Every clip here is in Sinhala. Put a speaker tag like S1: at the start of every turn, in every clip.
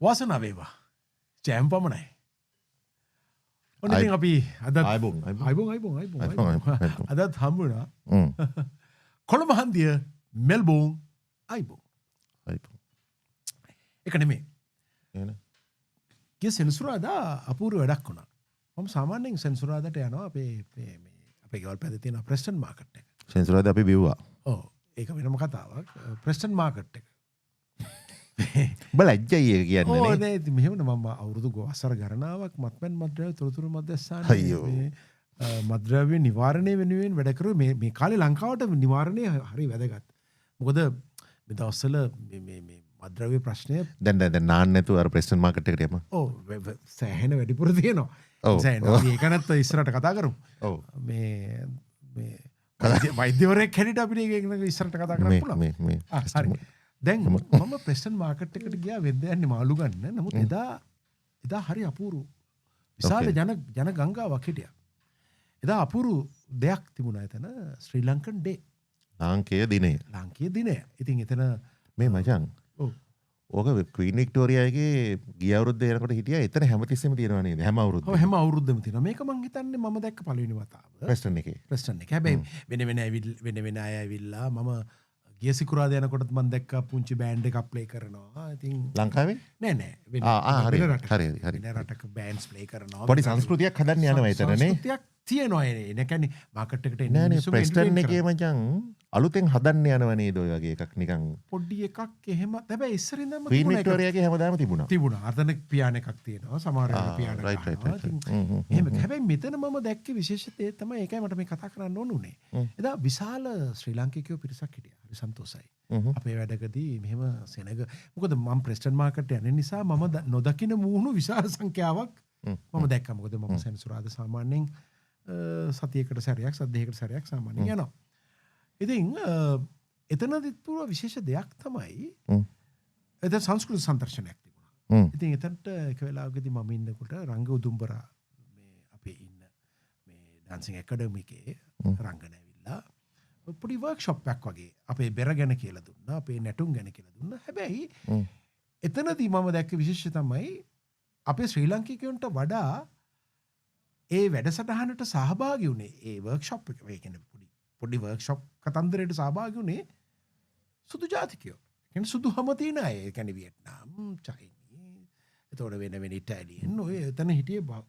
S1: වාසනාව වේවා. ජයම් පමණයි. ඔන්න ඉතින් අපි අද අයබෝන් අදත් හම්බුණා. කොළඹ හන්දිය මෙල්බෝන් අයබෝන්. ඒක නෙමෙයි. ගිය සෙනසුරාදා අපූර්ව වැඩක් වුණා. මම සාමාන්‍යයෙන් සෙනසුරාදාට යනවා අපේ ගෙවල් පැත්තේ තියෙන ප්‍රෙස්ටන් මාකට් එක.
S2: සෙනසුරාදා අපි බිව්වා.
S1: ඔව් ඒක වෙනම කතාවක්. ප්‍රෙස්ටන් මාකට් එක.
S2: ඔබ ලැජ්ජයි ඒක කියන්නේ නේ.
S1: ඕ නේ මෙහෙමනේ මම අවුරුදු වසර ගණනාවක් මත්පැන් මත්ද්‍රව්‍ය තොරතුරු මධ්‍යස්ථානයේ මත්ද්‍රව්‍ය නිවාරණය වෙනුවෙන් වැඩ කරුවේ මේ කාලේ ලංකාවට නිවාරණය හරි වැදගත්. මොකද මේ දවස්වල මේ මත්ද්‍රව්‍ය ප්‍රශ්නය
S2: දැන් නාන්න නැතුව අර ප්‍රෙස්ටන් මාකට් එකට යම.
S1: ඔව් සෑහෙන වැඩිපුර තියෙනවා. ඒක නැත්ත ඉස්සරහට කතා කරමු.
S2: ඔව්
S1: මේ වෛද්‍යවරයෙක් හැටියට අපිට ඒක ඉස්සරහට කතා කරන්න පුළුවන්. හරි. දැන් මම ප්‍රෙස්ටන් මාකට් එකට ගියා වෙද්ද යන්නේ මාළු ගන්න. නමුත් එදා හරි අපූර්ව විශාල ජන ගංගාවක් හිටියා. එදා අපූර්ව දෙයක් තිබුණා එතන ශ්‍රී ලංකන් ඩේ.
S2: ලාංකේය දිනය.
S1: ලාංකේය දිනය. ඉතින් එතන
S2: මේ මචං. ඕක ක්වීන් වික්ටෝරියාගේ ගිය අවුරුද්දේ යනකොට හිටියා. එතන හැමතිස්සෙම තියෙනවා නේද? හැම අවුරුද්දෙම.
S1: ඔව් හැම අවුරුද්දෙම තියෙනවා. මේක මං හිතන්නේ මම දැක්ක පළවෙනි වතාව.
S2: ප්‍රෙස්ටන් එකේ.
S1: හැබැයි වෙන අය ඇවිල්ලා මම ගිය සිකුරාදා යනකොටත් මම දැක්කා පුංචි බෑන්ඩ් එකක් ප්ලේ කරනවා. ඉතින්
S2: ලංකාවේ?
S1: නෑ.
S2: හරි.
S1: වෙන රටක බෑන්ඩ්ස් ප්ලේ කරනවා.
S2: පොඩි සංස්කෘතියක් හදන්න යනවා එතන නේ.
S1: සංස්කෘතියක් තියෙනවා ඒ කියන්නේ මාකට් එකට එන්නේ.
S2: නෑ ප්‍රෙස්ටන් එකේ මචං අලුතෙන් හදන්න යනවා නේද ඔය වගේ එකක් නිකන්.
S1: පොඩි එකක් එහෙම. හැබැයි ඉස්සර ඉඳන්ම
S2: ක්වීන් වික්ටෝරියාගේ හැමදාම තිබුණා.
S1: අතන පියාන එකක් තියෙනවා. සමහර වෙලාවට පියාන ගන්නවා. එහෙම. හැබැයි මෙතන මම දැක්කේ විශේෂිතේ තමයි ඒකයි මට මේ කතා කරන්න ඕන උනේ. එදා විශාල ශ්‍රී ලාංකිකයෝ පිරිසක් හිටියා. හරි සන්තෝෂයි. අපේ වැඩකදී මෙහෙම සෙනග මොකද මම ප්‍රෙස්ටන් මාකට් යන නිසා මම නොදකින මූණු විශාල සංඛ්‍යාවක් මම දැක්කා. මොකද මම සෙනසුරාදා සාමාන්‍යයෙන් සතියකට සැරයක් සද්දයකට සැරයක් සාමාන්‍යයෙන් යනවා. ඉතින් එතනදිත් පුරා විශේෂ දෙයක් තමයි එතන සංස්කෘතික සම්දර්ශනයක් තිබුණා. ඉතින් එතනට එක වෙලාවකදී මම ඉන්නකොට රංග උදුම්බර මේ අපේ ඉන්න මේ ඩාන්සින් ඇකඩමි එකේ රංගන ඇවිල්ලා පොඩි වර්ක්ෂොප් එකක් වගේ අපේ බෙර ගැන කියලා දුන්නා. අපේ නැටුම් ගැන කියලා දුන්නා. හැබැයි එතනදී මම දැක්ක විශේෂය තමයි අපේ ශ්‍රී ලාංකිකයන්ට වඩා ඒ වැඩසටහනට සහභාගී වුණේ ඒ වර්ක්ෂොප් එක. ඒ කියන්නේ පොඩි වර්ක්ෂොප් කතන්දරයට සහභාගී වුණේ සුදු ජාතිකයෝ. ඒ කියන්නේ සුදු හැම තියෙන අය. ඒ කියන්නේ වියට්නාම්, චයිනීස්, එතකොට වෙන ඉටාලියන් ඔය එතන හිටියේ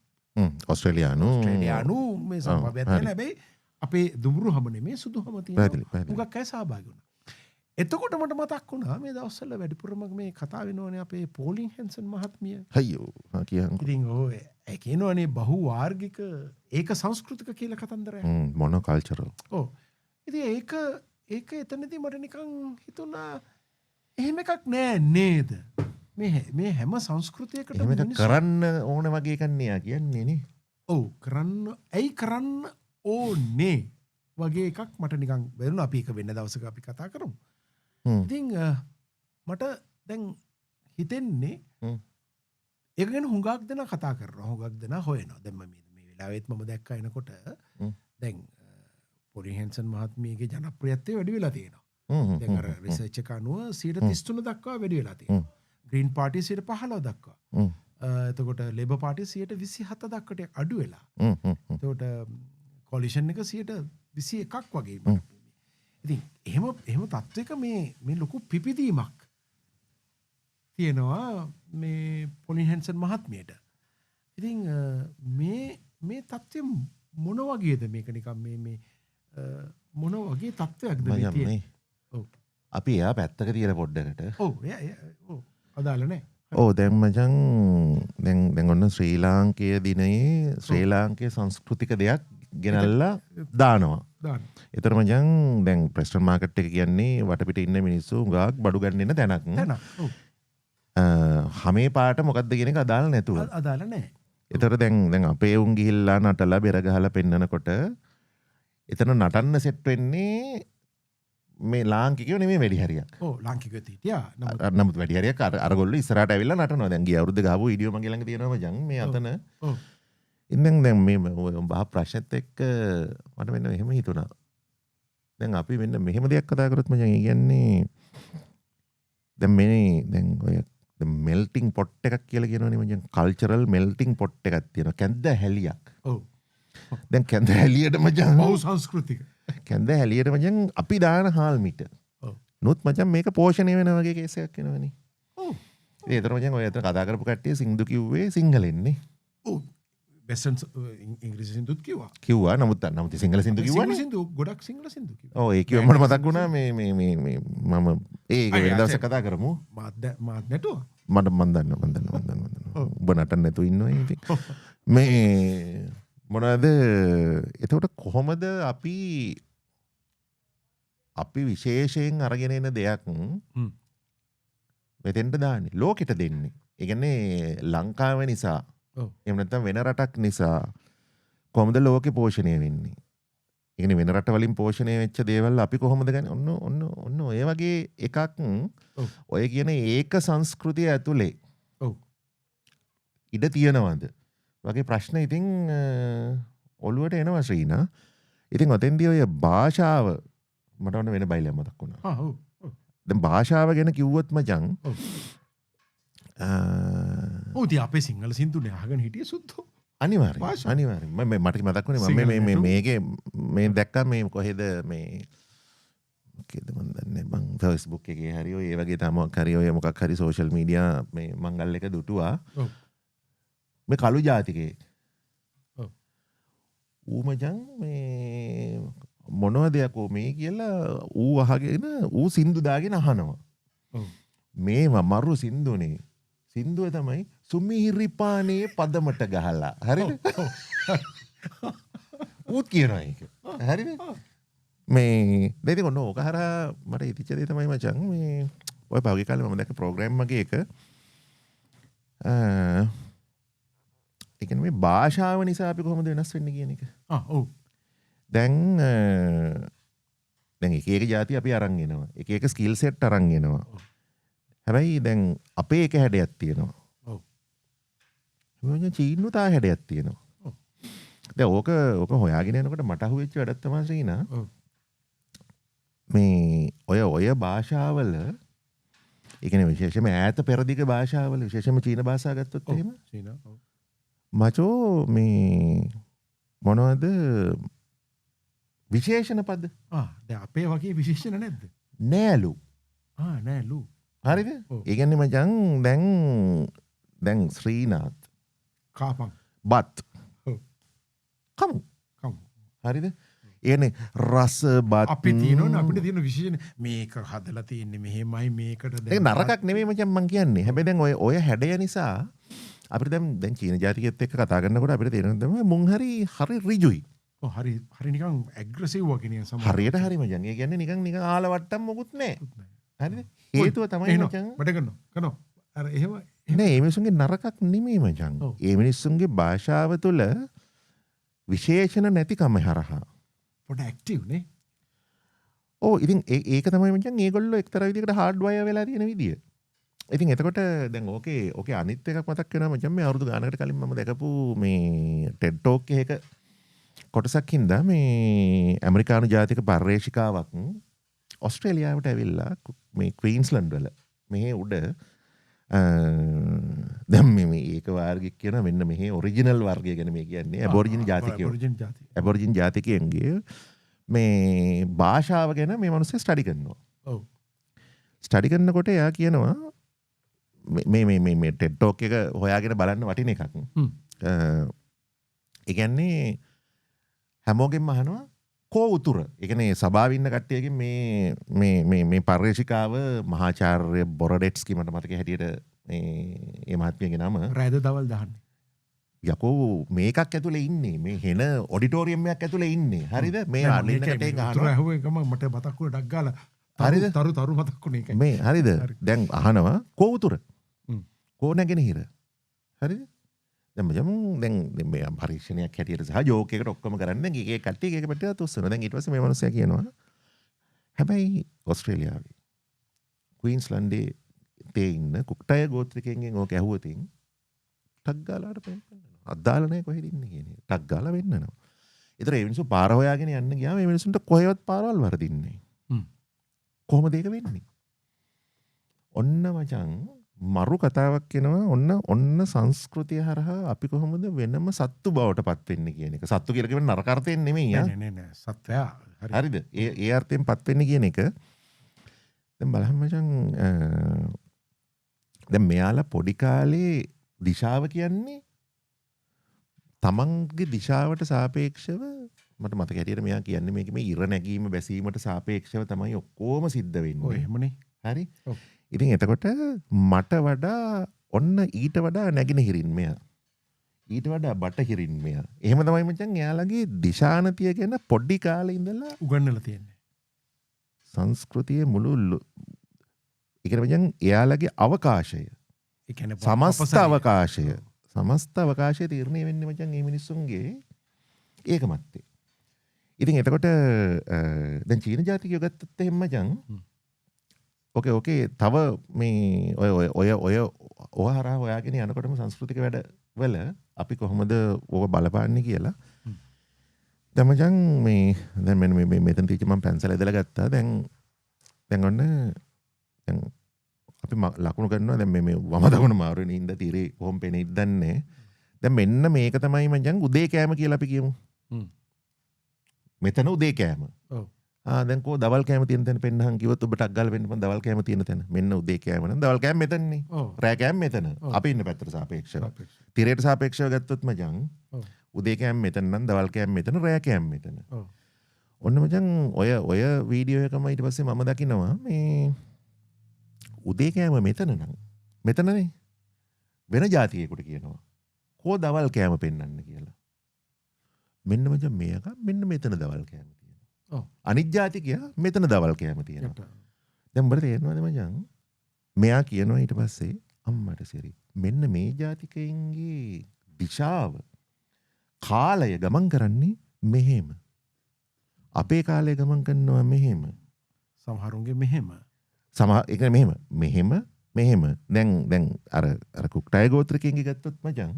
S1: ඔස්ට්‍රේලියානු මේ සමබැත් වෙන හැබැයි අපේ දුඹුරු හැම නෙමේ සුදු හැම තියෙන. මුගක් අය සහභාගී වුණා. එතකොට මට මතක් වුණා මේ දවස්වල වැඩිපුරම මේ කතා වෙනවනේ අපේ පෝලින් හෙන්සන් මහත්මිය.
S2: අයියෝ කියන්න.
S1: ඉතින් ඔය ඒ කියනවනේ බහු වාර්ගික ඒක සංස්කෘතික කියලා කතන්දරයක්.
S2: මොන කල්චරල්.
S1: ඔව්. ඉතින් ඒක එතනදී මට නිකන් හිතුණා එහෙම එකක් නෑ නේද? මේ හැම සංස්කෘතියකටම
S2: කරන්න ඕන වගේ එකක් නෑ කියන්නේ නේ.
S1: ඔව් කරන්න ඕනේ වගේ එකක් මට නිකන් වැරුණා. අපි ඒක වෙන දවසක අපි කතා කරමු. ඉතින් මට දැන් හිතෙන්නේ ඒක ගැන හුඟක් දෙනා කතා කරනවා. හුඟක් දෙනා හොයනවා. දැන් මේ වෙලාවෙත් මම දැක්කා එනකොට දැන් පොලින් හෙන්සන් මහත්මියගේ ජනප්‍රියත්වය වැඩි වෙලා තියෙනවා. දැන් අර රිසර්ච් එක අනුව 33% දක්වා වැඩි වෙලා තියෙනවා. ග්‍රීන් පාර්ටිය 15% දක්වා. එතකොට ලේබර් පාර්ටිය 27 දක්වට අඩු වෙලා. එතකොට කොලිෂන් එක 21ක් වගේ. ඉතින් එහෙම තත්ත්වයක මේ ලොකු පිපිදීමක් තියෙනවා මේ පොලින් හෙන්සන් මහත්මියට. ඉතින් මේ තත්ත්වය මොන වගේද මේක නිකන් මේ මොන වගේ තත්ත්වයක්ද මේ තියෙන්නේ? ඔව්.
S2: අපි එයා පැත්තක තියලා පොඩ්ඩකට.
S1: ඔව් අදාළ නැහැ.
S2: ඔව් දැන් මචං දැන් ඔන්න ශ්‍රී ලාංකේය දිනයේ ශ්‍රී ලාංකේය සංස්කෘතික දෙයක් ගෙනල්ලා දානවා. ඒතර මචං දැන් ප්‍රෙස්ටන් මාකට් එක කියන්නේ වටපිට ඉන්න මිනිස්සු ගාක් බඩු ගන්න එන තැනක්. හැමේ පාට මොකද්ද කියන එක අදාළ නැතුව.
S1: අදාළ නැහැ.
S2: ඒතර දැන් අපේ උන් ගිහිල්ලා නටලා බෙර ගහලා පෙන්නනකොට එතන නටන්න සෙට් වෙන්නේ මේ ලාංකිකයෝ නෙමෙයි වැඩි හරියක්.
S1: ඔව් ලාංකිකයෝ හිටියා.
S2: නමුත් වැඩි හරියක් අරගොල්ලෝ ඉස්සරහට ඇවිල්ලා නටනවා. දැන් ගිය අවුරුද්ද ගහපු වීඩියෝ මගේ ළඟ තියෙනවා මචං මේ අතන.
S1: ඔව්.
S2: ඉතින් දැන් මේ බහ ප්‍රශ්නෙත් එක්ක මට මෙන්න මෙහෙම හිතුණා. දැන් අපි මෙන්න මෙහෙම දෙයක් කතා කරොත් මචං ඒ කියන්නේ දැන් මෙල්ටිං පොට් එකක් කියලා කියනවනේ මචං කල්චරල් මෙල්ටිං පොට් එකක් තියෙනවා කැන්ද හැලියක්.
S1: ඔව්.
S2: දැන් කැන්ද හැලියට මචං
S1: බහු සංස්කෘතික.
S2: කැන්ද හැලියට මචං අපි දාන හාල් මිට.
S1: ඔව්.
S2: නොත් මචං මේක පෝෂණය වෙන වගේ කේස් එකක් වෙනවනේ.
S1: ඔව්.
S2: ඒතර මචං ඔය අතර කතා කරපු කට්ටිය සින්දු කිව්වේ සිංහලෙන්නේ.
S1: ඔව්. බෙස්ටන් ඉංග්‍රීසි සින්දුත් කිව්වා.
S2: කිව්වා නමුත් සිංහල සින්දු කිව්වනේ.
S1: සින්දු ගොඩක් සිංහල සින්දු කිව්වා.
S2: ඔව් ඒ කිව්වම මට මතක් වුණා මේ මම ඒක වෙන දවසක් කතා කරමු.
S1: මාත් නැටුවා.
S2: මට මන් දන්නවා. ඔබ නටන්න නැතුව ඉන්නවා ඉතින්. මේ මොනවද එතකොට කොහොමද අපි විශේෂයෙන් අරගෙන එන දෙයක් මෙතෙන්ට දාන්නේ ලෝකෙට දෙන්නේ. ඒ කියන්නේ ලංකාව නිසා එහෙම නැත්නම් වෙන රටක් නිසා කොහොමද ලෝකෙ පෝෂණය වෙන්නේ? ඒ කියන්නේ වෙන රට වලින් පෝෂණය වෙච්ච දේවල් අපි කොහොමද ගන්නේ? ඔන්න ඔය වගේ එකක් ඔය කියන ඒක සංස්කෘතිය ඇතුලේ ඉඩ තියෙනවද? වගේ ප්‍රශ්න ඉතින් ඔළුවට එනවා ශ්‍රීනා. ඉතින් ඔතෙන්දී ඔය භාෂාව මට ඔන්න වෙන බයිලයක් මතක් වුණා. දැන් භාෂාව ගැන කිව්වොත් මචං
S1: ඔව් අපේ සිංහල සින්දුනේ අහගෙන හිටියේ සුද්දෝ.
S2: අනිවාර්යෙන් මට මතක් වුණේ මම මේකේ මේ දැක්කා මේ කොහෙද මේ මොකේද මන් දන්නේ මං Facebook එකේ හරි ඔය ඒ වගේ තමක් හරි ඔය මොකක් හරි සෝෂල් මීඩියා මේ මංගල් එක දුටුවා. මේ කළු ජාතිකයෙක්. ඌ මචං මේ මොනවද යකෝ මේ කියලා ඌ අහගෙන ඌ සින්දු දාගෙන අහනවා. මේ මරු සින්දුනේ. සින්දුව තමයි සුමිහිරිපානේ පදමට ගහලා. හරිද? ඌත් කියනවා ඒක. හරිද? මේ දෙවිද කොන්න ඕක හරහා මට ඉතිච්ච දේ තමයි මචං මේ ඔය පහුගිය කාලේ මම දැක්ක ප්‍රෝග්‍රෑම් එකේ එක ඒ කියන්නේ මේ භාෂාව නිසා අපි කොහොමද වෙනස් වෙන්නේ කියන එක.
S1: ඔව්.
S2: දැන් එක එක જાති අපි අරන් එනවා. එක එක ස්කිල් සෙට් අරන් එනවා. හැබැයි දැන් අපේ එක හැඩයක් තියෙනවා.
S1: ඔව්.
S2: මොන චීනු තා හැඩයක් තියෙනවා.
S1: ඔව්.
S2: දැන් ඕක හොයාගෙන යනකොට මට අහුවෙච්ච වැඩක් තමයි ශ්‍රීනා.
S1: ඔව්.
S2: මේ ඔය භාෂාවල ඒ කියන්නේ විශේෂයෙන්ම ඈත පෙරදිග භාෂාවල විශේෂයෙන්ම චීන භාෂාව ගත්තොත් එහෙම
S1: චීන ඔව්.
S2: මචෝ මේ මොනවද විශේෂණ පද?
S1: දැන් අපේ වගේ විශේෂණ නැද්ද?
S2: නෑලු.
S1: නෑලු.
S2: හරිද? ඒ කියන්නේ මචං දැන් ශ්‍රීනාත්
S1: කාපන්
S2: බත්
S1: කමු.
S2: හරිද? ඒනේ රස බත්
S1: අපිට තියෙන විශේෂණ මේක හදලා තියෙන්නේ මෙහෙමයි මේකට
S2: දැන් නරකක් නෙමෙයි මචං මං කියන්නේ. හැබැයි දැන් ඔය හැඩය නිසා අපිට දැන් චීන ජාතිකයත් එක්ක කතා කරනකොට අපිට තේරෙන තමයි මුන් හරි රිජුයි.
S1: හරි නිකන් ඇග්‍රසිව් වගේ නේ සමහර.
S2: හරියට හරි මචං. ඒ කියන්නේ නිකන් ආලවට්ටම් මොකුත් නැහැ. හරිද? හේතුව තමයි මචං.
S1: වැඩ කරනවා. අර එහෙම
S2: නෑ මේ මිනිස්සුන්ගේ නරකක් නෙමෙයි මචං. මේ මිනිස්සුන්ගේ භාෂාව තුළ විශේෂණ නැතිකම හරහා.
S1: පොඩ ඇක්ටිව් නේ.
S2: ඉතින් ඒක තමයි මචං ඒගොල්ලෝ එක්තරා විදිහකට හાર્ඩ් වයර් වෙලා තියෙන විදිය. ඉතින් එතකොට දැන් ඕකේ අනිත් එකක් මතක් වෙනවා මචං මේ අවුරුදු ගානකට කලින් මම දැකපු මේ TED Talk එකක කොටසක් හින්දා මේ ඇමරිකානු ජාතික පර්යේෂිකාවක් ඔස්ට්‍රේලියාවට ඇවිල්ලා මේ ක්වීන්ස්ලන්ඩ් වල මෙහි උඩ දැන් මේ ඒක වාර්ගික කියන මෙන්න මෙහි ඔරිජිනල් වර්ගය ගැන මේ කියන්නේ ඇබෝරිජින් ජාතිකයෝ. ඇබෝරිජින් ජාතිකයන්ගේ මේ භාෂාව ගැන මේ මිනිස්සු ස්ටඩි කරනවා.
S1: ඔව්.
S2: ස්ටඩි කරනකොට එයා කියනවා මේ TED Talk එක හොයාගෙන බලන්න වටින එකක්. ඒ කියන්නේ හැමෝගෙන්ම අහනවා කෝ උතුර. ඒ කියන්නේ සභාවේ ඉන්න කට්ටියගෙන් මේ පර්යේෂිකාව මහාචාර්ය බොරඩෙට්ස්කි මට මතක හැටියට මේ මහත්මියගේ නම
S1: රැද දවල් දාන්නේ.
S2: යකෝ මේකක් ඇතුලේ ඉන්නේ මේ හෙන ඔඩිටෝරියම් එකක් ඇතුලේ ඉන්නේ. හරිද? මේ අල්ලින්න කටෙන් අහනවා.
S1: උතුර ඇහුවේ ගම මට මතක් වුණා ඩක් ගාලා.
S2: හරිද?
S1: තරු මතක් වුණේ ඒකයි.
S2: මේ හරිද? දැන් අහනවා කෝ උතුර. කෝ නැගෙනහිර. හරිද? දැන් මේ පරීක්ෂණයක් හැටියට සහ ජෝක් එකකට ඔක්කොම කරන්නේ දැන් එක කට්ටිය එක පැත්තට උස්සනවා. දැන් ඊට පස්සේ මේ මිනිස්සයා කියනවා හැබැයි ඕස්ට්‍රේලියාවේ ක්වීන්ස්ලන්ඩේ තේ ඉන්න කුක්ටය ගෝත්‍රිකයන්ගෙන් ඕක ඇහුවතින් ටක් ගාලාට පෙන්නනවා. අදාළ නැහැ කොහෙද ඉන්නේ කියන එක. ටක් ගාලා වෙන්නනවා. ඒතර ඒ මිනිස්සු පාර හොයාගෙන යන්න ගියාම මේ මිනිස්සුන්ට කොහෙවත් පාරවල් වරදින්නේ නැහැ. කොහොමද ඒක වෙන්නේ? ඔන්න මචං මරු කතාවක් කෙනවා ඔන්න සංස්කෘතිය හරහා අපි කොහොමද වෙනම සත්තු බවට පත්වෙන්න කියන එක. සත්තු කියලා කියන්නේ නරක අර්ථයෙන් නෙමෙයි යා.
S1: නෑ සත්වයා
S2: හරිද? ඒ අර්ථයෙන් පත්වෙන්න කියන එක. දැන් බලන්න මචං දැන් මෙයාලා පොඩි කාලේ දිශාව කියන්නේ තමන්ගේ දිශාවට සාපේක්ෂව මට මතක හැටියට මෙයා කියන්නේ මේක මේ ඉර නැගීම බැසීමට සාපේක්ෂව තමයි ඔක්කොම සිද්ධ වෙන්නේ.
S1: ඔය එහෙමනේ.
S2: හරි? ඉතින් එතකොට මට වඩා ඔන්න ඊට වඩා නැගෙනහිරින් මෙයා. ඊට වඩා බටහිරින් මෙයා. එහෙම තමයි මචං එයාලගේ දිශානතිය ගැන පොඩි කාලේ ඉඳලා
S1: උගන්වලා තියෙන්නේ.
S2: සංස්කෘතියේ මුළු ඒ කියන්නේ මචං එයාලගේ අවකාශය.
S1: ඒ කියන්නේ
S2: සමස්ත අවකාශය. සමස්ත අවකාශය තීරණය වෙන්නේ මචං මේ මිනිස්සුන්ගේ ඒකමත්තේ. ඉතින් එතකොට දැන් චීන ජාතිකයෝ ගත්තත් එහෙම මචං ඕකේ තව මේ ඔය හරහා හොයාගෙන යනකොටම සංස්කෘතික වැඩවල අපි කොහොමද ඕක බලපාන්නේ කියලා. දැන් මචං මේ දැන් මෙන්න මෙතන තියච්ච මම පැන්සල ඇදලා ගත්තා. දැන් ඔන්න දැන් අපි ලකුණු කරනවා දැන් මේ වම දකුණ මාරු වෙන ඉඳ තීරේ කොහොම පෙනෙයිද දන්නේ. දැන් මෙන්න මේක තමයි මචං උදේ කෑම කියලා අපි කියමු. මෙතන උදේ කෑම.
S1: ඔව්.
S2: දැන් කෝ දවල් කෑම තියෙන තැන පෙන්නහන් කිව්වොත් ඔබට අග්ගල වෙන්න පන් දවල් කෑම තියෙන තැන. මෙන්න උදේ කෑම නම් දවල් කෑම මෙතනනේ. රෑ කෑම මෙතන. අපි ඉන්න පැත්තට සාපේක්ෂව. තිරයට සාපේක්ෂව ගත්තොත් මචං උදේ කෑම මෙතන නම් දවල් කෑම මෙතන රෑ කෑම මෙතන. ඔන්න මචං ඔය වීඩියෝ එකම ඊට පස්සේ මම දකිනවා මේ උදේ කෑම මෙතන නම් මෙතනනේ වෙන ජාතියෙකුට කියනවා. කෝ දවල් කෑම පෙන්වන්න කියලා. මෙන්න මචං මේක මෙන්න මෙතන දවල් කෑම තියෙනවා. අනිත් ජාතිකයා මෙතන දවල් කෑම තියෙනවා. දැන් උඹට තේරෙනවද මචං? මෙයා කියනවා ඊට පස්සේ අම්මට සිරි මෙන්න මේ ජාතිකයින්ගේ දිශාව කාලය ගමන් කරන්නේ මෙහෙම. අපේ කාලය ගමන් කරනවා මෙහෙම.
S1: සමහරුන්ගේ මෙහෙම.
S2: ඒ කියන්නේ මෙහෙම. දැන් අර කුක්ටය ගෝත්‍රිකයන්ගේ ගත්තොත් මචං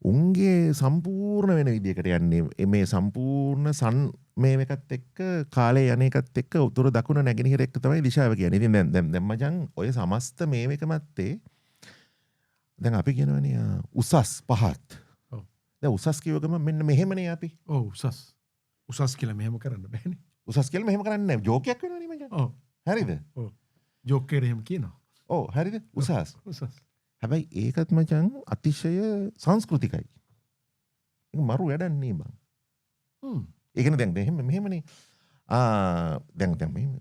S2: උන්ගේ සම්පූර්ණ වෙන විදිහකට යන්නේ මේ සම්පූර්ණ සන් මේ එකත් එක්ක කාලේ යන එකත් එක්ක උතුරු දකුණ නැගෙනහිර එක්ක තමයි දිශාව කියන්නේ. ඉතින් දැන් මචං ඔය සමස්ත මේ එක මැත්තේ දැන් අපි කියනවනේ උසස් පහත්.
S1: ඔව්.
S2: දැන් උසස් කියව ගමන් මෙන්න මෙහෙමනේ අපි.
S1: ඔව් උසස් කියලා මෙහෙම කරන්න බෑනේ.
S2: උසස් කියලා මෙහෙම කරන්නේ නැහැ. ජෝකයක් වෙනවනේ මචං.
S1: ඔව්.
S2: හරිද?
S1: ඔව්. ජෝක් එකේ එහෙම කියනවා.
S2: ඔව් හරිද? උසස්. හැබැයි ඒකත් මචං අතිශය සංස්කෘතිකයි. ඒක මරු වැඩන්නේ බං. ඒ කියන්නේ දැන් මෙහෙමනේ. දැන්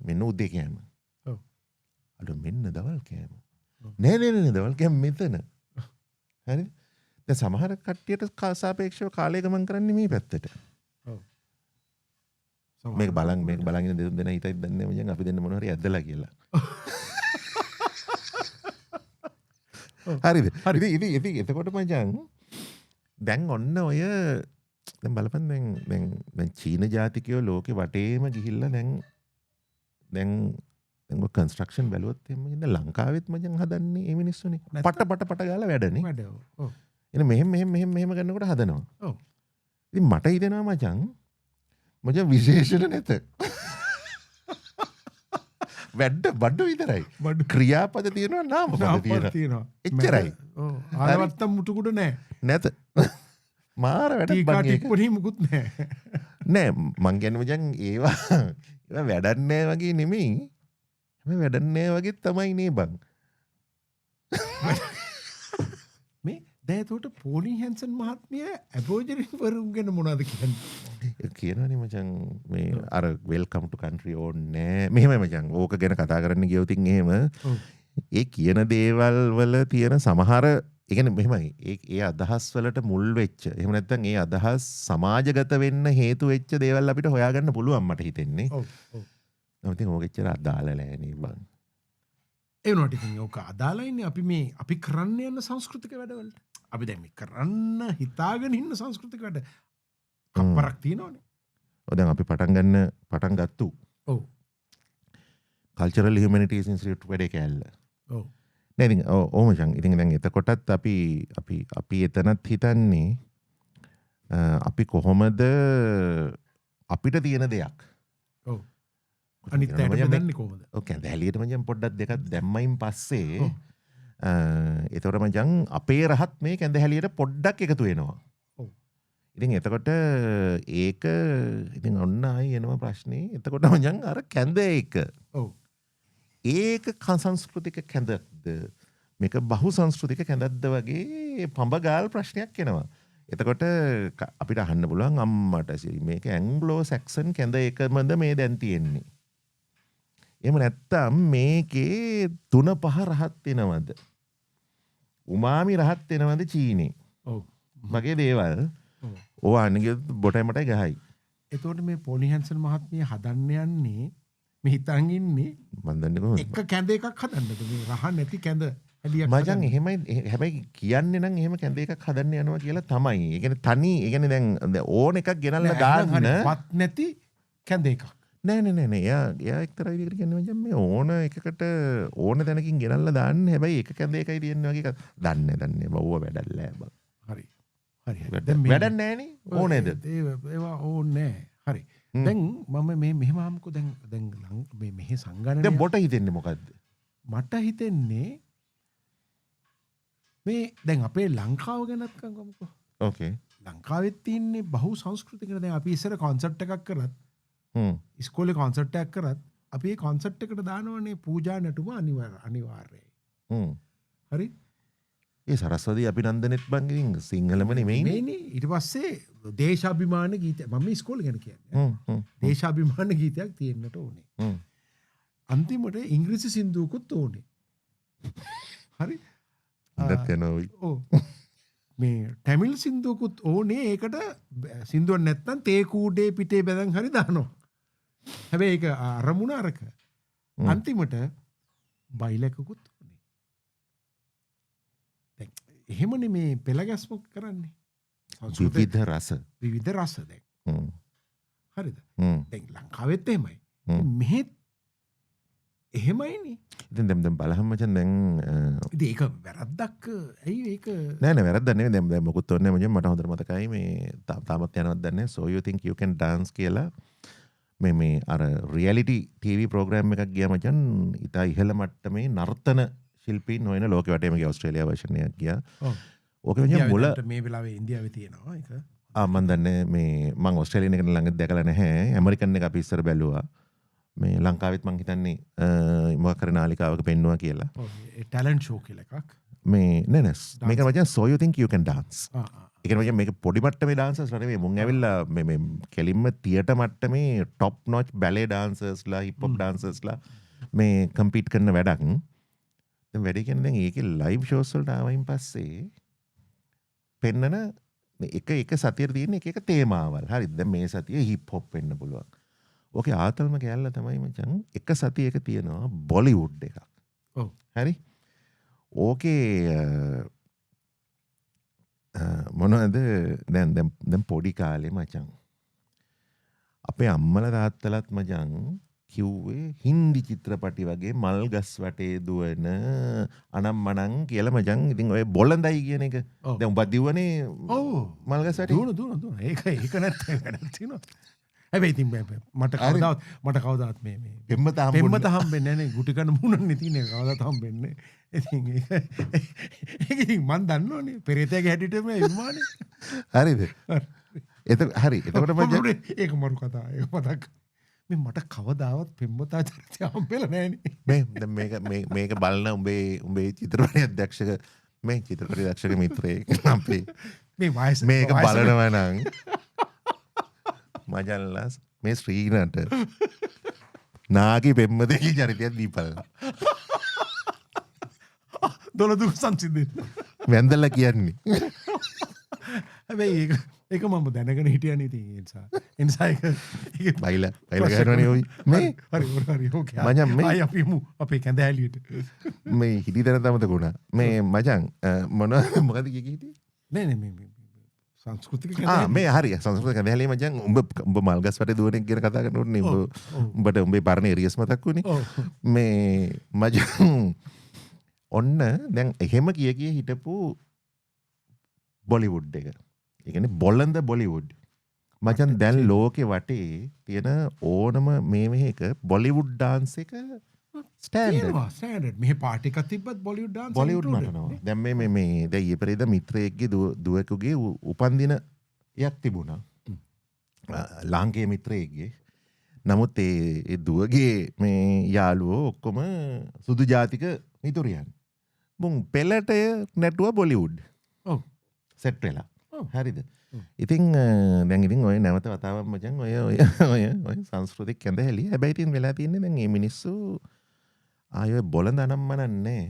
S2: මෙන්න උදේ කෑම.
S1: ඔව්.
S2: අද මෙන්න දවල් කෑම. නෑ දවල් කෑම මෙතන. හරිද? දැන් සමහර කට්ටියට සාපේක්ෂව කාලය ගමන් කරන්නේ මේ පැත්තට.
S1: ඔව්.
S2: මේක බලන් දෙන හිතයි දන්නේ මචං අපි දෙන්න මොනවා හරි ඇද්දලා කියලා. හරිද? ඉතින් එතකොට මචං දැන් ඔන්න ඔය දැන් බලපන් දැන් චීන ජාතිකයෝ ලෝකෙ වටේම ගිහිල්ලා දැන් ඔය කන්ස්ට්‍රක්ෂන් බැලුවොත් එහෙම ඉතින් ලංකාවෙත් මචං හදන්නේ මේ මිනිස්සුනේ. පට ගාලා වැඩනේ.
S1: වැඩ. ඔව්.
S2: එන මෙහෙම කරනකොට හදනවා.
S1: ඔව්.
S2: ඉතින් මට හිතෙනවා මචං විශේෂණ නැත. වැඩ බඩු විතරයි. ක්‍රියාපද තියෙනවා නාමපද තියෙනවා. එච්චරයි.
S1: ඔව්. ආලවත්තම් මුටුකුඩ නැහැ.
S2: නැත. මාර වැඩක් බන්නේ.
S1: ටිකපොඩි මුකුත් නැහැ.
S2: නෑ මං කියන්නේ මචං ඒවා වැඩක් නැහැ වගේ නෙමෙයි. හැබැයි වැඩක් නැහැ වගේ තමයි නේ බං.
S1: මේ දැන් එතකොට පෝලි හැන්සන් මහත්මිය ඇබෝජරින් වරුන් ගැන මොනවද කියන්නේ?
S2: කියනවනේ මචං මේ අර වෙල්කම් ටු කන්ට්‍රි ඕන්නේ මෙහෙමයි මචං. ඕක ගැන කතා කරන්න ගියොත් එහෙම ඒ කියන දේවල් වල තියෙන සමහර ඒ කියන්නේ මෙහෙමයි. ඒ අදහස් වලට මුල් වෙච්ච එහෙම නැත්නම් ඒ අදහස් සමාජගත වෙන්න හේතු වෙච්ච දේවල් අපිට හොයාගන්න පුළුවන් මට හිතෙන්නේ.
S1: ඔව්.
S2: ඉතින් ඕක එච්චර අදාළ නැහැ නේ බං.
S1: ඒ වුණාට ඉතින් ඕක අදාළයිනේ අපි කරන්න යන සංස්කෘතික වැඩවලට. අපි දැන් මේ කරන්න හිතාගෙන ඉන්න සංස්කෘතික වැඩ කප්පරක් තියෙනවනේ.
S2: දැන් අපි පටන් ගත්තු.
S1: ඔව්.
S2: කල්චරල් හියුමැනිටීස් ඉන්ස්ටිටියුට් වැඩේ කෑල්ල.
S1: ඔව්.
S2: නෑ ඉතින් ඔව් මචං. ඉතින් දැන් එතකොටත් අපි එතනත් හිතන්නේ අපි කොහොමද අපිට තියෙන දෙයක්.
S1: ඔව්. අනිත්
S2: තියෙනවා.
S1: අයට
S2: මචං මේ-
S1: බෙදන්නේ කොහොමද?
S2: ඔව් කැඳ හැලියට මචං පොඩ්ඩක් දෙකක් දැම්මයින් පස්සේ එතකොට මචං අපේ රහත් මේ කැඳ හැලියට පොඩ්ඩක් එකතු වෙනවා.
S1: ඔව්.
S2: ඉතින් එතකොට ඒක ඉතින් ඔන්න ආයි එනවා ප්‍රශ්නේ. එතකොට මචං අර කැඳ එක
S1: ඔව්.
S2: ඒක සංස්කෘතික කැඳක්ද මේක බහු සංස්කෘතික කැඳක්ද වගේ පඹගාල් ප්‍රශ්නයක් එනවා. එතකොට අපිට අහන්න පුළුවන් අම්මට සිරි මේක ඇංග්ලෝ සැක්සන් කැඳ එකමද මේ දැන් තියෙන්නේ. එහෙම නැත්තම් මේකේ 3-5 රහත් වෙනවද? උමාමි රහත් වෙනවද චීනේ?
S1: ඔව්.
S2: වගේ දේවල්
S1: ඔව්.
S2: ඕවා අනික බොටයි මටයි ගහයි.
S1: එතකොට මේ පොනි හැන්සන් මහත්මිය හදන්න යන්නේ මේ හිතන් ඉන්නේ
S2: මන් දන්නේ කොහොමද?
S1: එක කැඳ එකක් හදන්නද මේ රහ නැති කැඳ හැලියක්
S2: මචං
S1: හදන්න?
S2: එහෙමයි හැබැයි කියන්නේ නම් එහෙම කැඳ එකක් හදන්න යනවා කියලා තමයි. ඒ කියන්නේ තනි ඒ කියන්නේ දැන් ඕන එකක් ගෙනල්ලා
S1: නෑ,
S2: දාන්න
S1: හරි, වත් නැති කැඳ එකක්.
S2: නෑ එයා එක්තරා විදිහකට කියන්නේ මචං මේ ඕන එකකට ඕන තැනකින් ගෙනල්ලා දාන්න හැබැයි එක කැඳ එකයි තියෙන්නේ වගේ එකක්. දන්නේ බවුව වැඩක් නෑ බං.
S1: හරි. හරි. හරි.
S2: වැඩක්
S1: දැන් මේ-
S2: නෑනේ ඕනේද?
S1: ඒවා ඕනේ නෑ. හරි. දැන් මම මේ මෙහෙම ආමුකෝ දැන් මේ මෙහි සංගණනය
S2: දැන් බොට හිතෙන්නේ මොකද්ද?
S1: මට හිතෙන්නේ මේ දැන් අපේ ලංකාව ගැනත් කංගමුකෝ.
S2: ඕකේ.
S1: ලංකාවෙත් තියන්නේ බහු සංස්කෘතිකන දැන් අපි ඉස්සර කොන්සර්ට් එකක් කරත් ඉස්කෝලේ කොන්සර්ට් එකක් කරත් අපි ඒ කොන්සර්ට් එකට දානවනේ පූජා නැටුම අනිවාර්යයි. හරි?
S2: ඒ සරස්වති අභිනන්දනෙත් බං ඉතින් සිංහලම නෙමෙයිනේ.
S1: මේනේ ඊට පස්සේ දේශාභිමාන ගීත මම ඉස්කෝලේ ගැන කියන්නේ. දේශාභිමාන ගීතයක් තියෙන්නට ඕනේ. අන්තිමට ඉංග්‍රීසි සින්දුවකුත් ඕනේ. හරි?
S2: ඉන්නත් යනෝයි.
S1: ඔව්. මේ ටැමිල් සින්දුවකුත් ඕනේ ඒකට සින්දුවක් නැත්තම් තේ කූඩේ පිටේ බැදන් හරි දානවා. හැබැයි ඒක අරමුණ අරක. අන්තිමට බයිලකකුත් ඕනේ. දැන් එහෙමනේ මේ පෙළ ගැස්ම කරන්නේ.
S2: විවිධ රස.
S1: විවිධ රස දැන්. හරිද?
S2: හ්ම්.
S1: දැන් ලංකාවෙත් එහෙමයි. මෙහෙත් එහෙමයිනේ.
S2: ඉතින් දැන් බලහම් මචං දැන්
S1: ඉතින් ඒක වැරද්දක් ඇයි ඒක
S2: නෑ වැරද්දක් නෙමෙයි දැන් මොකුත් ඕනේ මචං මට හොඳට මතකයි මේ තාමත් යනවත් දන්නේ so you think you can dance කියලා මේ අර රියැලිටි ටීවී ප්‍රෝග්‍රෑම් එකක් ගියා මචං ඉතා ඉහළ මට්ටමේ නර්තන ශිල්පීන් හොයන ලෝකෙ වටේම ගියා ඕස්ට්‍රේලියාව වර්ෂන් එකක් ගියා. ඕක මචං මුල
S1: මේ වෙලාවේ ඉන්දියාවේ තියෙනවා ඒක.
S2: මන් දන්නේ මේ මං ඕස්ට්‍රේලියානු එක ළඟ දැකලා නැහැ. ඇමරිකන් එක අපි ඉස්සර බැලුවා. මේ ලංකාවෙත් මං හිතන්නේ මොකක් හරි නාලිකාවක පෙන්නුවා කියලා.
S1: ඔව් ඒ ටැලන්ට් ෂෝ කියලා එකක්.
S2: මේ නෑ මේක මචං so you think you can dance.
S1: ආ
S2: ඒ කියන්නේ මචං මේක පොඩි මට්ටමේ ඩාන්සර්ස් නෙවෙයි මුන් ඇවිල්ලා මේ කෙලින්ම තියටර් මට්ටමේ টপ නොච් බැලේ ඩාන්සර්ස්ලා හිප් හොප් ඩාන්සර්ස්ලා මේ කම්පීට් කරන වැඩක්. දැන් වැඩේ කියන්නේ දැන් ඒකේ ලයිව් ෂෝස් වලට ආවයින් පස්සේ පෙන්නන එක සතියේ තියෙන එක තේමාවල්. හරිද? දැන් මේ සතියේ හිප් හොප් වෙන්න පුළුවන්. ඕකේ ආතල්ම කැල්ල තමයි මචං එක සතියක තියෙනවා බොලිවුඩ් එකක්.
S1: ඔව්.
S2: හරි? ඕකේ මොනවද දැන් පොඩි කාලේ මචං අපේ අම්මලා තාත්තලාත් මචං කිව්වේ හින්දි චිත්‍රපටි වගේ මල් ගස් වටේ දුවන අනම්මනං කියලා මචං ඉතින් ඔය බොළඳයි කියන එක දැන් උඹ දිව්වනේ
S1: ඔව්
S2: මල් ගස් වටේ
S1: දුවන ඒක නැත්නම් වැඩක් තියෙනවා. හැබැයි ඉතින් මට කවදාවත් මේ
S2: පෙම්මත
S1: පෙම්මත හම්බෙන්නේ නැහැ නේ ගුටි කන මුණන්නේ තියෙන කවදාවත් හම්බෙන්නේ. ඉතින් ඒක ඉතින් මන් දන්නවනේ පෙරේතයාගේ හැටියට මේ විමානේ.
S2: හරිද? හරි. එතකොට මචං
S1: ඒක මරු කතා. ඒක මතක්. මේ මට කවදාවත් පෙම්මතා චරිතය හම්බෙලා නැහැ
S2: මේ මේක බලන උඹේ චිත්‍රපටි අධ්‍යක්ෂක මේ චිත්‍රපටි අධ්‍යක්ෂක මිත්‍රයෙක් අපේ
S1: මේ වයස
S2: මේක බලනවා නම් මජල්ලා මේ ශ්‍රීනට නාගි පෙම්මතේ චරිතයක් දීපල්ලා.
S1: දොළදුක සංසිද්ධිය.
S2: වැන්දලා කියන්නේ.
S1: හැබැයි ඒක මම දැනගෙන හිටියනේ ඉතින් ඒ නිසා ඒක
S2: බයිලා ගහනවනේ ඔයි මේ
S1: හරි ඕකේ.
S2: මචං මේ
S1: ආයි අපි යමු අපේ කැඳ ඇලියට.
S2: මේ හිටි තැන තමතක වුණා. මේ මචං මොකද කිව්වේ?
S1: නෑ මේ සංස්කෘතික කැඳ
S2: මේ හරි සංස්කෘතික කැඳ හැලීම මචං උඹ මල්ගස් වටේ දුවනෙක් ගැන කතා කරනෝනේ උඹට උඹේ පරණ එරියස් මතක් වුණේ. මේ මචං ඔන්න දැන් එහෙම කිය හිටපු බොලිවුඩ් එක. ඒ කියන්නේ බොළඳ බොලිවුඩ්. මචන් දැන් ලෝකෙ වටේ තියෙන ඕනම මේක බොලිවුඩ් ඩාන්ස් එක
S1: ස්ටෑන්ඩඩ් මෙහ පාටිකක් තිබ්බත් බොලිවුඩ් ඩාන්ස්
S2: බොලිවුඩ් නටනවා. දැන් මේ දැන් ඊයේ පෙරේද මිත්‍රයෙක්ගේ දුවෙකුගේ උපන්දින යක් තිබුණා. ලාංකේය මිත්‍රයෙක්ගේ. නමුත් ඒ දුවගේ මේ යාළුවෝ ඔක්කොම සුදු ජාතික මිතුරියන්. මුන් පෙළට නැටුව බොලිවුඩ්.
S1: ඔව්.
S2: සෙට් වෙලා. හරිද? ඉතින් දැන් ඉතින් ඔය නැවත වතාවක් මචං ඔය සංස්කෘතික කැඳහැලිය. හැබැයි ඉතින් වෙලා තියෙන්නේ දැන් මේ මිනිස්සු ආයෙ බොළඳ නම්මනන්නේ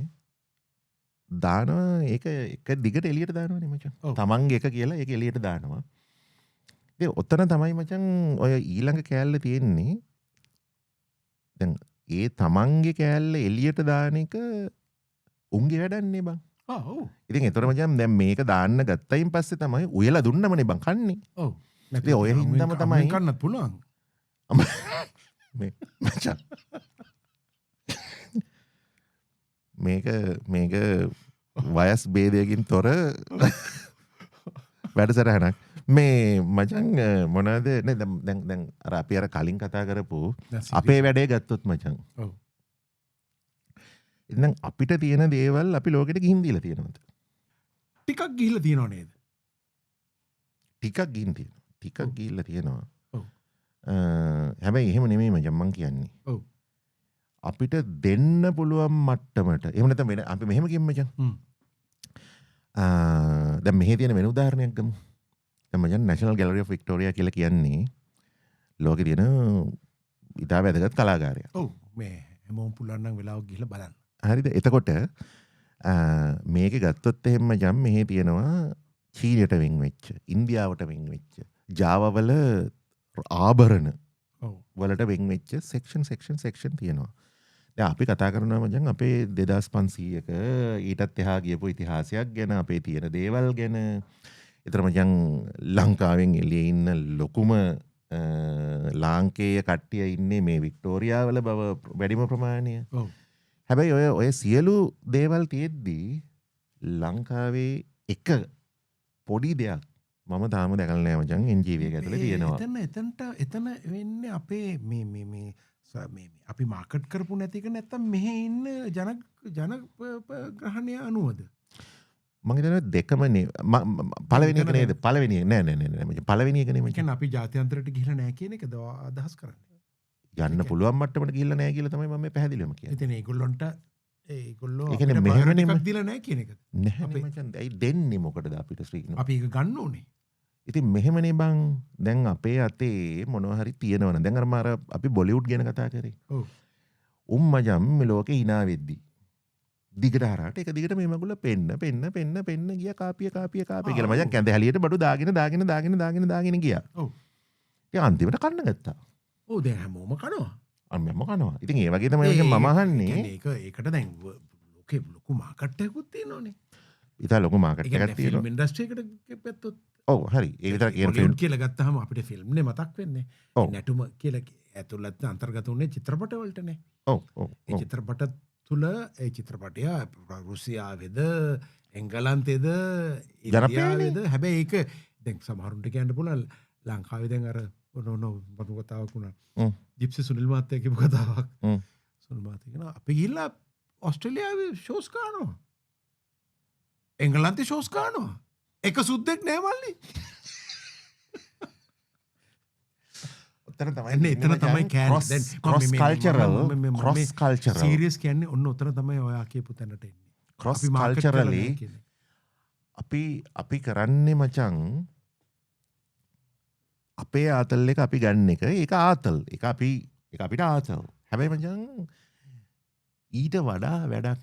S2: දානවා ඒක එක දිගට එළියට දානවනේ මචං. තමන්ගේ එක කියලා ඒක එළියට දානවා. ඉතින් ඔතන තමයි මචං ඔය ඊළඟ කෑල්ල තියෙන්නේ. දැන් ඒ තමන්ගේ කෑල්ල එළියට දාන එක උන්ගේ වැඩන්නේ බං. ඉතින් එතකොට මචං දැන් මේක දාන්න ගත්තයින් පස්සේ තමයි උයලා දුන්නමනේ බං කන්නේ.
S1: ඔව්.
S2: ඉතින් ඔය හින්දාම තමයි
S1: කන්නත් පුළුවන්.
S2: මේ මචං මේක වයස් ભેදයකින් තොර වැඩසටහනක්. මේ මචං මොනවද නේ දැන් අර අපි අර කලින් කතා කරපු අපේ වැඩේ ගත්තොත් මචං.
S1: ඔව්.
S2: ඉතින් අපිට තියෙන දේවල් අපි ලෝකෙට ගිහින් දීලා තියෙනවද?
S1: ටිකක් ගිහිල්ලා තියෙනව නේද?
S2: ටිකක් ගිහිල්ලා තියෙනවා.
S1: ඔව්.
S2: හැබැයි එහෙම නෙමෙයි මචං කියන්නේ.
S1: ඔව්.
S2: අපිට දෙන්න පුළුවන් මට්ටමට. එහෙම නැත්නම් වෙන අපි මෙහෙම කියමු මචං. දැන් මෙහි තියෙන වෙන උදාහරණයක් ගමු. දැන් මචං National Gallery of Victoria කියලා කියන්නේ ලෝකේ තියෙන ඉතා වැදගත් කලාගාරයක්.
S1: ඔව්. මේ හැමෝම පුළුවන් නම් වෙලාවක ගිහිල්ලා බලන්න.
S2: හරිද? එතකොට මේක ගත්තොත් එහෙම මචං මෙහි තියෙනවා චීනයට වෙන් වෙච්ච, ඉන්දියාවට වෙන් වෙච්ච, ජාවවල ආභරණ වලට වෙන් වෙච්ච සෙක්ෂන් තියෙනවා. දැන් අපි කතා කරනවා මචං අපේ 2500ක ඊටත් එහා ගියපු ඉතිහාසයක් ගැන, අපේ තියෙන දේවල් ගැන. ඒතර මචං ලංකාවෙන් එළියේ ඉන්න ලොකුම ලාංකේය කට්ටිය ඉන්නේ මේ වික්ටෝරියාවල බව වැඩිම ප්‍රමාණය.
S1: ඔව්.
S2: හැබැයි ඔය සියලු දේවල් තියෙද්දී ලංකාවේ එක පොඩි දෙයක් මම තාම දැකලා නැහැ මචං NGV එක ඇතුලේ තියෙනවා.
S1: එතන වෙන්නේ අපේ මේ අපි මාකට් කරපු නැති එක නැත්තම් මෙහෙ ඉන්න ජන ග්‍රහණය අනුවද?
S2: මම හිතන්නේ දෙකම නේ. පළවෙනි එක නේද? පළවෙනි එක නෑ මචං. පළවෙනි එක නේ මචං.
S1: කියන්නේ අපි ජාත්‍යන්තරයට ගිහිල්ලා නැහැ කියන එකද අදහස් කරන්නේ?
S2: යන්න පුළුවන් මට්ටමට ගිහිල්ලා නැහැ කියලා තමයි මම මේ පැහැදිලිවම කියන්නේ.
S1: ඉතින් ඒගොල්ලෝ
S2: ඒ කියන්නේ මෙහෙමනේ
S1: එකක් දීලා නැහැ කියන එකද?
S2: නැහැ මචං. ඇයි දෙන්නේ මොකටද අපිට ශ්‍රීනෝ?
S1: අපි ඒක ගන්න ඕනේ.
S2: ඉතින් මෙහෙමනේ බං. දැන් අපේ අතේ මොනවා හරි තියෙනවනේ. දැන් අර අපි බොලිවුඩ් ගැන කතා කරේ.
S1: ඔව්.
S2: මචං මේ ලෝකේ hina වෙද්දි දිගට හරහට එක දිගට මේ මගුල පෙන්න ගියා කාපිය කියලා මචං කැඳ හැලියට බඩු දාගෙන ගියා.
S1: ඔව්.
S2: ඒ අන්තිමට කන්න ගත්තා.
S1: ඔව් දැන් හැමෝම කනවා.
S2: අම්මම කනවා. ඉතින් ඒ වගේ තමයි මම අහන්නේ.
S1: ඒකට දැන් ලෝකේ ලොකු මාකට් එකකුත් තියෙනවනේ.
S2: ඉතින් ලොකු මාකට් එකක් තියෙනවා.
S1: ෆිල්ම් ඉන්ඩස්ට්‍රි එකට පැත්තොත්.
S2: ඔව් හරි. ඒ විතර කියන
S1: ෆිල්ම් කියලා ගත්තාම අපිට ෆිල්ම් නේ මතක් වෙන්නේ. නැටුම කියලා ඇතුළත් අන්තර්ගත වුනේ චිත්‍රපට වලටනේ.
S2: ඔව්.
S1: ඒ චිත්‍රපට තුල ඒ චිත්‍රපටය රුසියාවේද එංගලන්තේද ඉන්දියාවේද හැබැයි ඒක දැන් සමහරුන්ට කියන්න පුළුවන් ලංකාවේ දැන් අර මොන කතාවක් වුණා ජිප්සි සුනිල් මහත්තයා කියපු කතාවක් සුනිල් මහත්තයා කියනවා අපි ගිහිල්ලා ඕස්ට්‍රේලියාවේ ෂෝස් කරනවා එංගලන්තේ ෂෝස් කරනවා එක සුද්දෙක් නෑ මල්ලි එතන තමයි
S2: ක්‍රොස් කල්චරල්
S1: සීරියස් කියන්නේ ඔන්න උතන තමයි ඔයා කියපු තැනට එන්නේ.
S2: ක්‍රොස් කල්චරලි අපි කරන්නේ මචං අපේ ආතල් එක අපි ගන්න එක ඒක ආතල්. ඒක අපිට ආතල්. හැබැයි මචං ඊට වඩා වැඩක්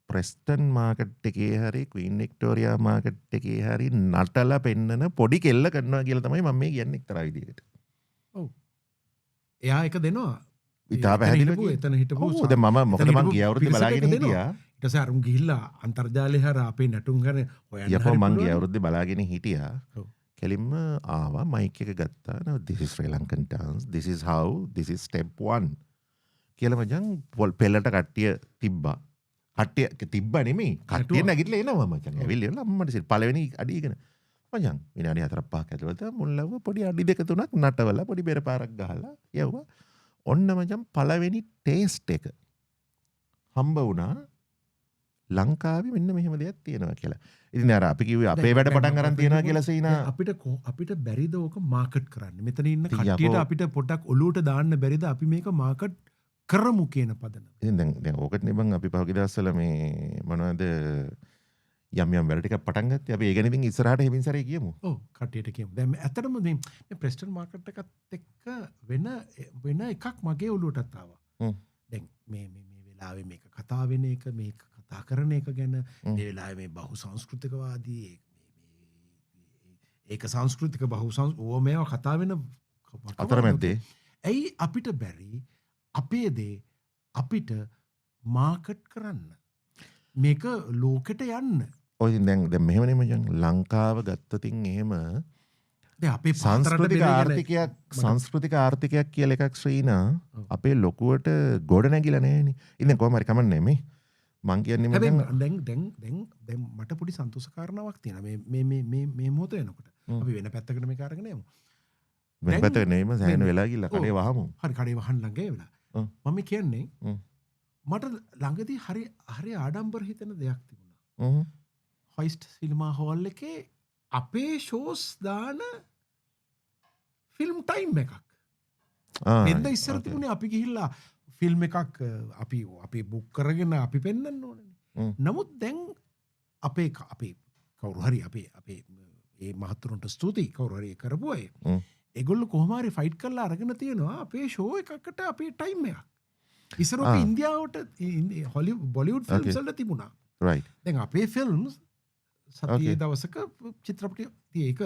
S2: ප්‍රෙස්ටන් මාකට් එකේ හරි ක්වීන් වික්ටෝරියා මාකට් එකේ හරි නටලා පෙන්නන පොඩි කෙල්ල කරනවා කියලා තමයි මම මේ කියන්නේ එක්තරා විදිහකට.
S1: ඔව්. එයා එක දෙනවා.
S2: ඉතා පැහැදිලිව
S1: එතන හිටපු.
S2: ඔව් දැන් මම මොකද මං ගිය අවුරුද්දේ බලාගෙන හිටියා.
S1: ඊට පස්සේ අරුන් ගිහිල්ලා අන්තර්ජාලය හරහා අපේ නැටුම් ගැන හොයන්න
S2: යකෝ මං ගිය අවුරුද්දේ බලාගෙන හිටියා. කෙලින්ම ආවා මයික් එක ගත්තා. now this is Sri Lankan dance. this is how this is step 1 කියලා මචං පෙළට කට්ටිය තිබ්බා. කට්ටිය තිබ්බ නෙමෙයි කට්ටිය නැගිටලා එනවා මචං. ඇවිල්ලා අම්මට පළවෙනි අඩියගෙන මචං විනාඩි 4-5ක් ඇතුළත මුල්ලව පොඩි අඩි 2-3ක් නටවලා පොඩි බෙර පාරක් ගහලා යවුවා. ඔන්න මචං පළවෙනි ටේස්ට් එක හම්බ වුණා ලංකාවේ මෙන්න මෙහෙම දෙයක් තියෙනවා කියලා. ඉතින් අර අපි කිව්වේ අපේ වැඩ පටන් අරන් තියෙනවා කියලා සීනා
S1: අපිට බැරිද ඕක මාකට් කරන්න. මෙතන ඉන්න කට්ටියට අපිට පොඩ්ඩක් ඔලුවට දාන්න බැරිද අපි මේක මාකට් කරමු කියන පදන.
S2: ඉතින් දැන් ඕකට නේ බං අපි පහුගිය දවස්වල මේ මොනවද යම් වැඩ ටිකක් පටන් ගත්තේ. අපි ඒ ගැන ඉතින් ඉස්සරහට හෙමින් සැරේ කියමු.
S1: ඔව් කට්ටියට කියමු. දැන් ඇත්තටම මේ ප්‍රෙස්ටන් මාකට් එකත් එක්ක වෙන එකක් මගේ ඔලුවටත් ආවා. දැන් මේ වෙලාවේ මේක කතා වෙන එක මේක කතා කරන එක ගැන මේ වෙලාවේ මේ බහු සංස්කෘතිකවාදී ඒක සංස්කෘතික බහු මේවා කතා වෙන
S2: අතරමැද්දේ
S1: ඇයි අපිට බැරි අපේ දේ අපිට මාකට් කරන්න මේක ලෝකෙට යන්න.
S2: ඔය දැන් මෙහෙමනේ මචං ලංකාව ගත්තොතින් එහෙම
S1: දැන් අපේ
S2: සංස්කෘතික ආර්ථිකයක් කියලා එකක් ශ්‍රීනා අපේ ලොකුවට ගොඩ නැගිලා නැහැනේ. ඉතින් කොහොම හරි කමන්නේ මේ මං කියන්නේ
S1: දැන් මට පොඩි සන්තෝෂ කාරණාවක් තියෙනවා මේ මොහොත වෙනකොට. අපි වෙන පැත්තකට මේක අරගෙන යමු.
S2: වෙන පැත්තකට නෙමෙයි සෑහෙන වෙලා ගිහලා කඩේ වහමු.
S1: හරි කඩේ වහන්න ළඟ වෙලා. මම කියන්නේ මට ළඟදී හරි ආඩම්බර හිතෙන දෙයක් තිබුණා. හොයිස්ට් සිනමා හෝල් එකේ අපේ ෂෝස් දාන ෆිල්ම් ටයිම් එකක්. එන්න ඉස්සර තිබුණේ අපි ගිහිල්ලා ෆිල්ම් එකක් අපි බුක් කරගෙන අපි පෙන්වන්න ඕනනේ. නමුත් දැන් අපේ කවුරු හරි අපේ ඒ මහතුරුන්ට ස්තුතියි කවුරු හරි කරපු අය. ඒගොල්ලෝ කොහොම හරි ෆයිට් කරලා අරගෙන තියෙනවා අපේ ෂෝ එකකට අපේ ටයිම් එකක්. ඉස්සර ඔක ඉන්දියාවට බොලිවුඩ් ෆිල්ම්ස් වල තිබුණා.
S2: රයිට්.
S1: දැන් අපේ ෆිල්ම්ස් සතියේ දවසක චිත්‍රපටි ඒක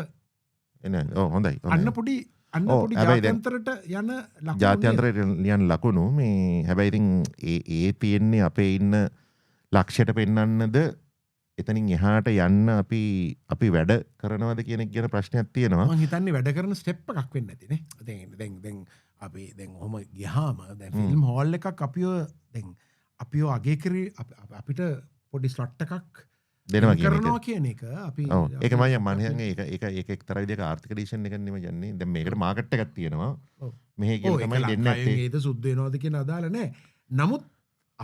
S2: එනේ. ඔව් හොඳයි.
S1: අන්න පොඩි ජාත්‍යන්තරයට යන ලකුණු.
S2: ජාත්‍යන්තරයට යන ලකුණු මේ හැබැයි ඉතින් ඒ තියෙන්නේ අපේ ඉන්න ලක්ෂයට පෙන්වන්නද එතනින් එහාට යන්න අපි වැඩ කරනවද කියන එක ගැන ප්‍රශ්නයක් තියෙනවා.
S1: මම හිතන්නේ වැඩ කරන ස්ටෙප් එකක් වෙන්න ඇති නේ. දැන් අපි දැන් ඔහම ගියාම දැන් ෆිල්ම් හෝල් එකක් අපිව අගේ කරේ අපිට පොඩි ස්ලොට් එකක්
S2: දෙනවා
S1: කරනවා කියන එක අපි
S2: ඒක මම හිතන්නේ ඒක එක්තරා විදිහක ආර්ථික ඩිසිෂන් එකක් නෙමෙයි යන්නේ. දැන් මේකට මාකට් එකක් තියෙනවා. මෙහෙ කියන තමයි දෙන්නේ නැත්තේ.
S1: ඒක සුද්ධ වෙනවද කියන අදාළ නැහැ. නමුත්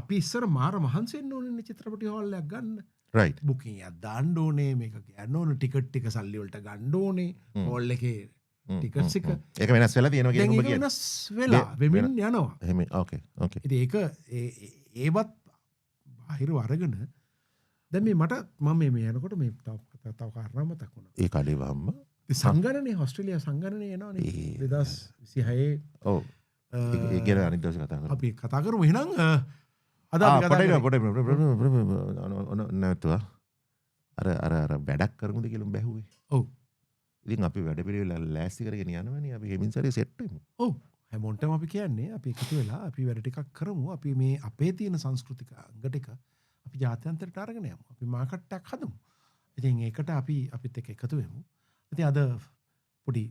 S1: අපි ඉස්සර මාර මහන්සි වෙන්න ඕනේ චිත්‍රපටි හෝල් එකක් ගන්න.
S2: රයිට්.
S1: බුකින් එකක් දාන්න ඕනේ මේක ගන්න ඕනේ ටිකට් ටික සල්ලි වලට ගන්න ඕනේ හෝල් එකේ ටිකට්ස් එක.
S2: ඒක වෙනස් වෙලා තියෙනවා කියන එක
S1: වෙනස් වෙලා වෙමින් යනවා.
S2: එහෙම ඕකේ.
S1: ඉතින් ඒක ඒවත් බාහිරව අරගෙන දැන් මට මම මේ යනකොට මේ තව කාරණා මතක් වුණා.
S2: ඒ කඩේ වහම්ම
S1: සංගණනේ ඕස්ට්‍රේලියා සංගණනේ එනවනේ 2026.
S2: ඔව්. ඒ ගැන අනිත් දවසේ කතා කරමු.
S1: අපි කතා කරමු එහෙනම් අද අපි
S2: නැතුවා අර වැඩක් කරමුද කියලා බැහුවේ.
S1: ඔව්.
S2: ඉතින් අපි වැඩ පිළිවෙල ලෑස්ති කරගෙන යනවනේ අපි හෙමින් සැරේ සෙට් වෙමු.
S1: ඔව්. හැමෝටම අපි කියන්නේ අපි එකතු වෙලා අපි වැඩ ටිකක් කරමු. අපි මේ අපේ තියෙන සංස්කෘතික අංග ටික අපි ජාත්‍යන්තරයට අරගෙන යමු. අපි මාකට් එකක් හදමු. ඉතින් ඒකට අපිත් එක්ක එකතු වෙමු. ඉතින් අද පොඩි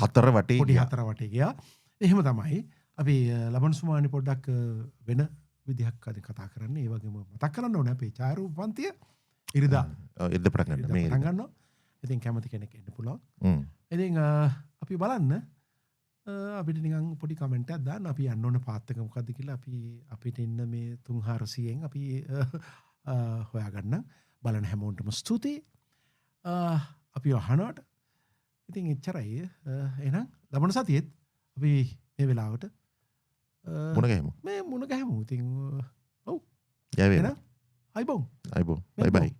S2: හතර වටේ
S1: ගියා. එහෙම තමයි. අපි ලබන සුමානි පොඩ්ඩක් වෙන විදිහක් අද කතා කරන්නේ. ඒ වගේම මතක් කරන්න ඕනේ අපේ ඡායාරූප පන්තිය ඉරිදා
S2: පටන්
S1: ගන්නවා. ඉතින් කැමති කෙනෙක් එන්න පුළුවන්. ඉතින් අපි බලන්න අපිට නිකන් පොඩි කමෙන්ට් එකක් දාන්න. අපි යන්න ඕන පාත් එක මොකද්ද කියලා අපිට ඉන්න මේ 3400න් අපි හොයාගන්න. බලන හැමෝටම ස්තුතියි. අපි අහනවට. ඉතින් එච්චරයි. එහෙනම් ලබන සතියේත් අපි මේ වෙලාවට
S2: මුණ ගැහෙමු.
S1: ඉතින් ඔව්.
S2: යවෙන්න.
S1: අයිබෝන්.
S2: බයි බයි.